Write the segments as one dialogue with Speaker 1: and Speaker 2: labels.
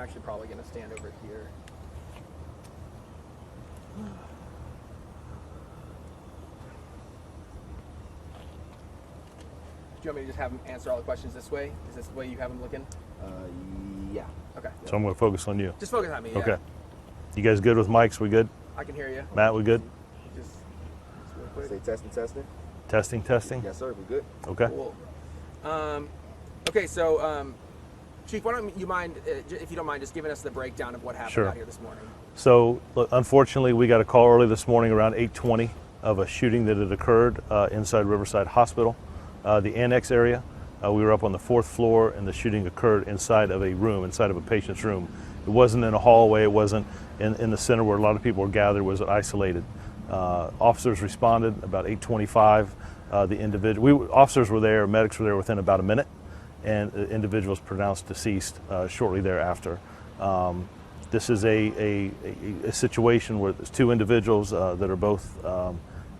Speaker 1: actually probably going to stand over here. Do you want me to just have them answer all the questions this way? Is this the way you have them looking?
Speaker 2: Yeah.
Speaker 1: Okay.
Speaker 3: So I'm going to focus on you.
Speaker 1: Just focus on me. Yeah.
Speaker 3: Okay. You guys good with mics? We good?
Speaker 1: I can hear you.
Speaker 3: Matt, we good?
Speaker 1: Just real quick.
Speaker 2: Say testing.
Speaker 3: Testing?
Speaker 2: Yes, sir. We good.
Speaker 3: Okay.
Speaker 1: Cool. Okay, so Chief, why don't you mind, if you don't mind, just giving us the breakdown of what happened
Speaker 3: Sure.
Speaker 1: out here this morning?
Speaker 3: So, look, unfortunately, we got a call early this morning around 8:20 of a shooting that had occurred inside Riverside Hospital, the annex area. We were up on the 4th floor, and the shooting occurred inside of a room, inside of a patient's room. It wasn't in a hallway. It wasn't in the center where a lot of people were gathered. It was isolated. Officers responded about 8:25. Officers were there, medics were there within about a minute, and the individual was pronounced deceased shortly thereafter. This is a situation where there's two individuals that are both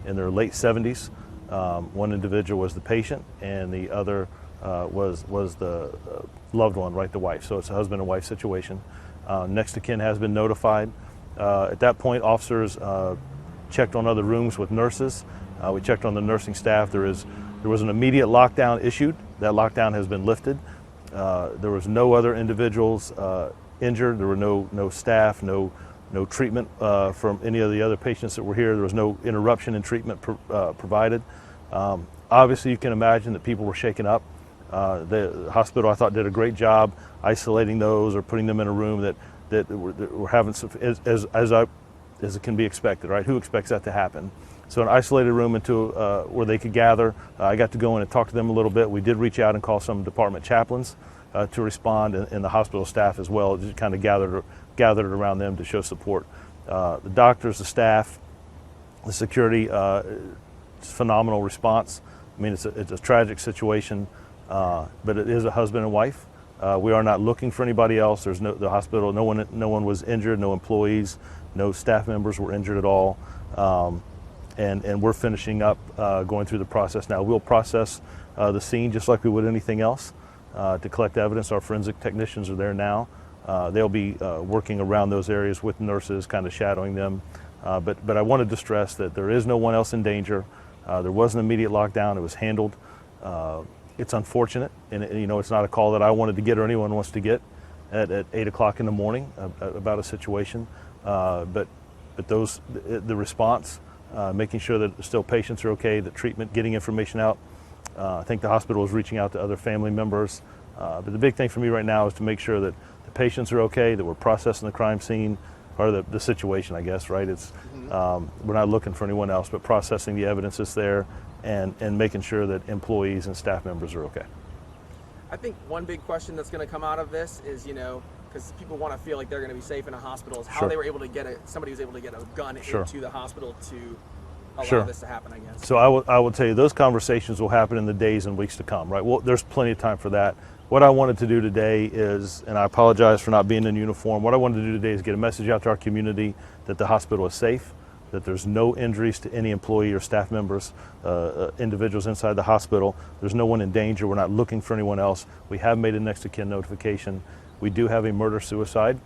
Speaker 3: in their late 70s. One individual was the patient, and the other was the loved one, right, the wife. So it's a husband and wife situation. Next of kin has been notified. At that point, officers checked on other rooms with nurses. We checked on the nursing staff. There was an immediate lockdown issued. That lockdown has been lifted. There was no other individuals injured. There were no staff, no treatment from any of the other patients that were here. There was no interruption in treatment provided. Obviously, you can imagine that people were shaken up. The hospital, I thought, did a great job isolating those or putting them in a room that were having some, as it can be expected, right? Who expects that to happen? So an isolated room into where they could gather. I got to go in and talk to them a little bit. We did reach out and call some department chaplains to respond, and the hospital staff as well, just kind of gathered around them to show support. The doctors, the staff, the security, phenomenal response. I mean, it's a tragic situation, but it is a husband and wife. We are not looking for anybody else. There's the hospital. No one was injured. No employees, no staff members were injured at all. And we're finishing up going through the process now. We'll process the scene just like we would anything else to collect evidence. Our forensic technicians are there now. They'll be working around those areas with nurses, kind of shadowing them. But I wanted to stress that there is no one else in danger. There was an immediate lockdown. It was handled. It's unfortunate, and it's not a call that I wanted to get or anyone wants to get at 8 o'clock in the morning about a situation. But the response, making sure that still patients are okay, the treatment, getting information out. I think the hospital is reaching out to other family members. But the big thing for me right now is to make sure that the patients are okay, that we're processing the crime scene, or the situation, I guess, right? It's we're not looking for anyone else, but processing the evidence that's there and making sure that employees and staff members are okay.
Speaker 1: I think one big question that's going to come out of this is, because people want to feel like they're going to be safe in a hospital, is how
Speaker 3: Sure.
Speaker 1: they were able to somebody was able to get a gun
Speaker 3: Sure.
Speaker 1: into the hospital to allow
Speaker 3: Sure.
Speaker 1: this to happen, I guess.
Speaker 3: So I will tell you, those conversations will happen in the days and weeks to come, right? Well, there's plenty of time for that. What I wanted to do today is, and I apologize for not being in uniform, what I wanted to do today is get a message out to our community that the hospital is safe, that there's no injuries to any employee or staff members, individuals inside the hospital. There's no one in danger. We're not looking for anyone else. We have made a next of kin notification. We do have a murder-suicide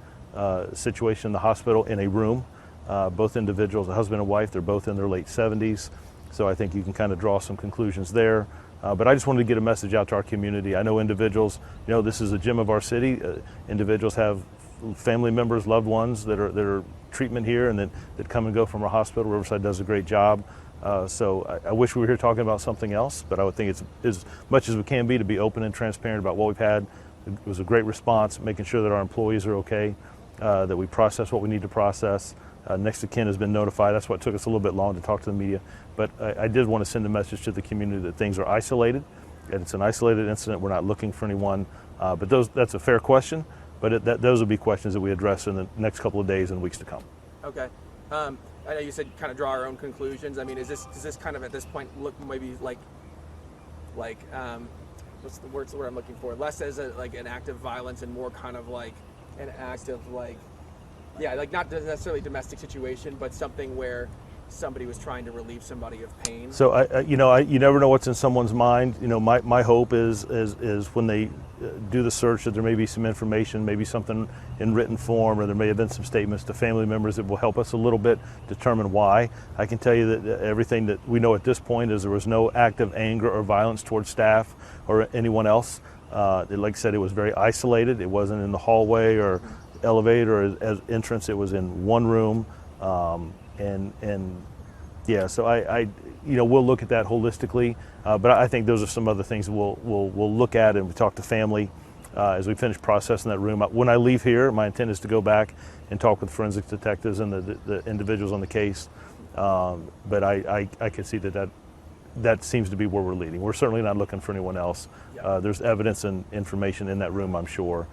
Speaker 3: situation in the hospital in a room. Both individuals, a husband and wife, they're both in their late 70s. So I think you can kind of draw some conclusions there. But I just wanted to get a message out to our community. I know individuals, this is a gem of our city. Individuals have family members, loved ones that are treatment here and that come and go from our hospital. Riverside does a great job. So I wish we were here talking about something else, but I would think it's as much as we can be to be open and transparent about what we've had. It was a great response, making sure that our employees are okay, that we process what we need to process. Next of kin has been notified. That's what took us a little bit long to talk to the media. But I did want to send a message to the community that things are isolated, and it's an isolated incident. We're not looking for anyone. But that's a fair question, but those will be questions that we address in the next couple of days and weeks to come.
Speaker 1: Okay. I know you said kind of draw our own conclusions. I mean, does this kind of at this point look maybe like what's the word I'm looking for? Less as an act of violence and more kind of like an act of not necessarily domestic situation, but something where somebody was trying to relieve somebody of pain.
Speaker 3: So you never know what's in someone's mind. My hope is when they do the search that there may be some information, maybe something in written form, or there may have been some statements to family members that will help us a little bit determine why. I can tell you that everything that we know at this point is there was no act of anger or violence towards staff or anyone else. Like I said, it was very isolated. It wasn't in the hallway or elevator or as entrance. It was in one room. Yeah, so I we'll look at that holistically, but I think those are some other things we'll look at, and we talk to family as we finish processing that room. When I leave here, my intent is to go back and talk with forensic detectives and the individuals on the case. But I can see that seems to be where we're leading. We're certainly not looking for anyone else. There's evidence and information in that room, I'm sure.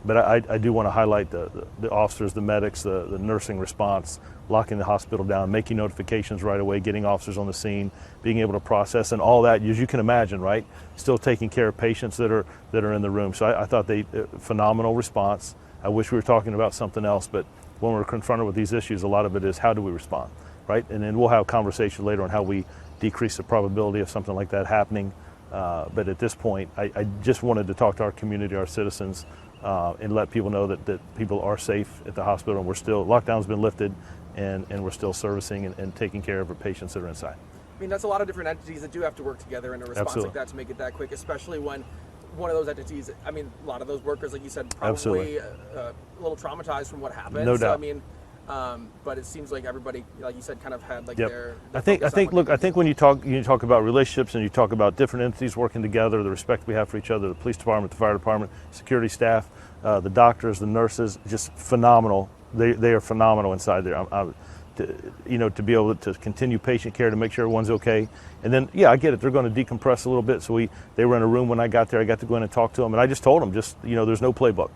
Speaker 3: But I do want to highlight the officers, the medics, the nursing response, locking the hospital down, making notifications right away, getting officers on the scene, being able to process, and all that, as you can imagine, right? Still taking care of patients that are in the room. So I thought phenomenal response. I wish we were talking about something else, but when we're confronted with these issues, a lot of it is how do we respond, right? And then we'll have a conversation later on how we decrease the probability of something like that happening. But at this point, I just wanted to talk to our community, our citizens, and let people know that people are safe at the hospital, and lockdown's been lifted, and we're still servicing and taking care of our patients that are inside.
Speaker 1: I mean, that's a lot of different entities that do have to work together in a response
Speaker 3: Absolutely.
Speaker 1: like that to make it that quick, especially when one of those entities, I mean, a lot of those workers, like you said, probably
Speaker 3: Absolutely.
Speaker 1: A little traumatized from what happened.
Speaker 3: No
Speaker 1: so,
Speaker 3: doubt.
Speaker 1: I mean, but it seems like everybody, like you said, kind of had like
Speaker 3: Yep.
Speaker 1: their
Speaker 3: I think
Speaker 1: focus on what
Speaker 3: look, I think when you talk about relationships and you talk about different entities working together, the respect we have for each other, the police department, the fire department, security staff, the doctors, the nurses, just phenomenal. They are phenomenal inside there. To be able to continue patient care, to make sure everyone's okay. And then, I get it. They're going to decompress a little bit. So they were in a room when I got there. I got to go in and talk to them. And I just told them, there's no playbook,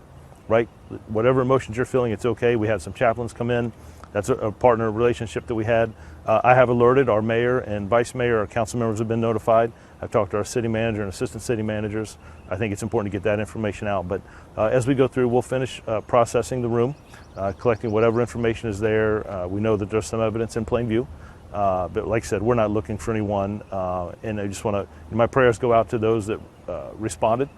Speaker 3: right? Whatever emotions you're feeling, it's okay. We had some chaplains come in. That's a partner relationship that we had. I have alerted our mayor and vice mayor. Our council members have been notified. I've talked to our city manager and assistant city managers. I think it's important to get that information out. But as we go through, we'll finish processing the room, collecting whatever information is there. We know that there's some evidence in plain view. But like I said, we're not looking for anyone. And I just want to, my prayers go out to those that responded,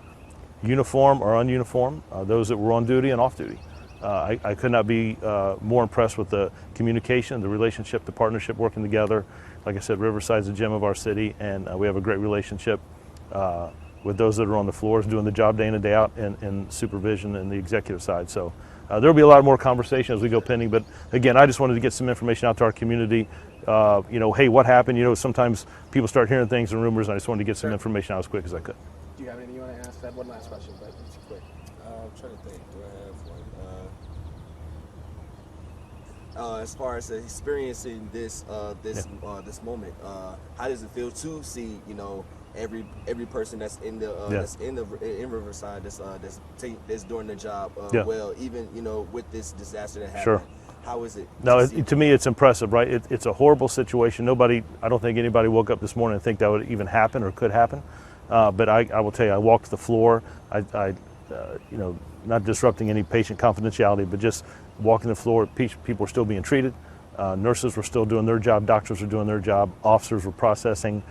Speaker 3: uniform or ununiform, those that were on duty and off duty. I could not be more impressed with the communication, the relationship, the partnership working together. Like I said, Riverside's a gem of our city, and we have a great relationship with those that are on the floors doing the job day in and day out, and supervision and the executive side. So there'll be a lot more conversation as we go pending. But again, I just wanted to get some information out to our community. Hey, what happened? Sometimes people start hearing things and rumors, and I just wanted to get some information out as quick as I could.
Speaker 1: Do you have anything you want to ask? I have one last question, but it's quick.
Speaker 2: I'm trying to think. Do I have one? As far as experiencing this moment, how does it feel to see every person that's in in Riverside that's doing the job well, even with this disaster that happened?
Speaker 3: Sure.
Speaker 2: How is it?
Speaker 3: No, to me, it's impressive, right? It's a horrible situation. I don't think anybody woke up this morning and think that would even happen or could happen. But I will tell you, I walked the floor. Not disrupting any patient confidentiality, but just walking the floor. People were still being treated. Nurses were still doing their job. Doctors were doing their job. Officers were processing,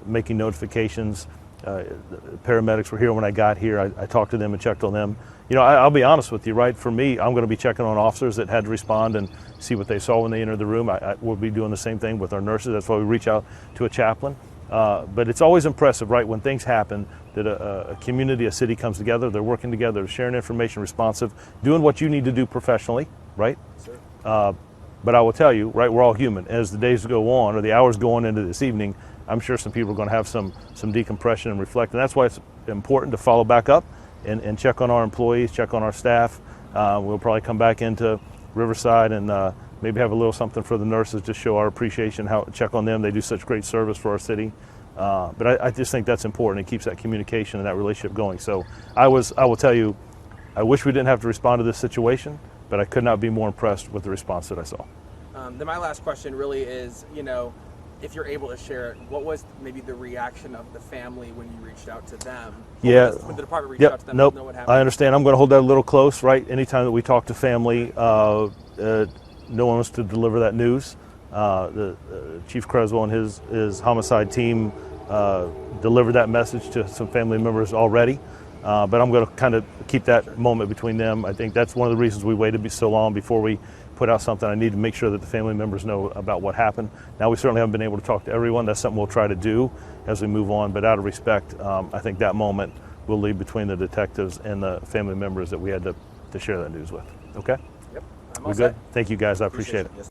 Speaker 3: making notifications. Paramedics were here when I got here. I talked to them and checked on them. I'll be honest with you, right? For me, I'm going to be checking on officers that had to respond and see what they saw when they entered the room. We'll be doing the same thing with our nurses. That's why we reach out to a chaplain. But it's always impressive, right, when things happen, that a community, a city comes together, they're working together, they're sharing information, responsive, doing what you need to do professionally, right?
Speaker 2: Sure.
Speaker 3: But I will tell you, right, we're all human. As the days go on or the hours go on into this evening, I'm sure some people are going to have some decompression and reflect. And that's why it's important to follow back up and check on our employees, check on our staff. We'll probably come back into Riverside and maybe have a little something for the nurses to show our appreciation, check on them. They do such great service for our city. But I just think that's important. It keeps that communication and that relationship going. So I will tell you, I wish we didn't have to respond to this situation, but I could not be more impressed with the response that I saw.
Speaker 1: Then my last question really is, if you're able to share it, what was maybe the reaction of the family when you reached out to them? When the department reached out to them,
Speaker 3: Nope.
Speaker 1: know what happened?
Speaker 3: I understand. I'm going to hold that a little close, right? Anytime that we talk to family, no one wants to deliver that news. Chief Creswell and his homicide team delivered that message to some family members already. But I'm going to kind of keep that moment between them. I think that's one of the reasons we waited so long before we put out something. I need to make sure that the family members know about what happened. Now, we certainly haven't been able to talk to everyone. That's something we'll try to do as we move on. But out of respect, I think that moment will leave between the detectives and the family members that we had to share that news with. Okay?
Speaker 1: Yep. I'm
Speaker 3: We
Speaker 1: all
Speaker 3: good?
Speaker 1: set.
Speaker 3: Thank you, guys. I appreciate it.
Speaker 2: Yes.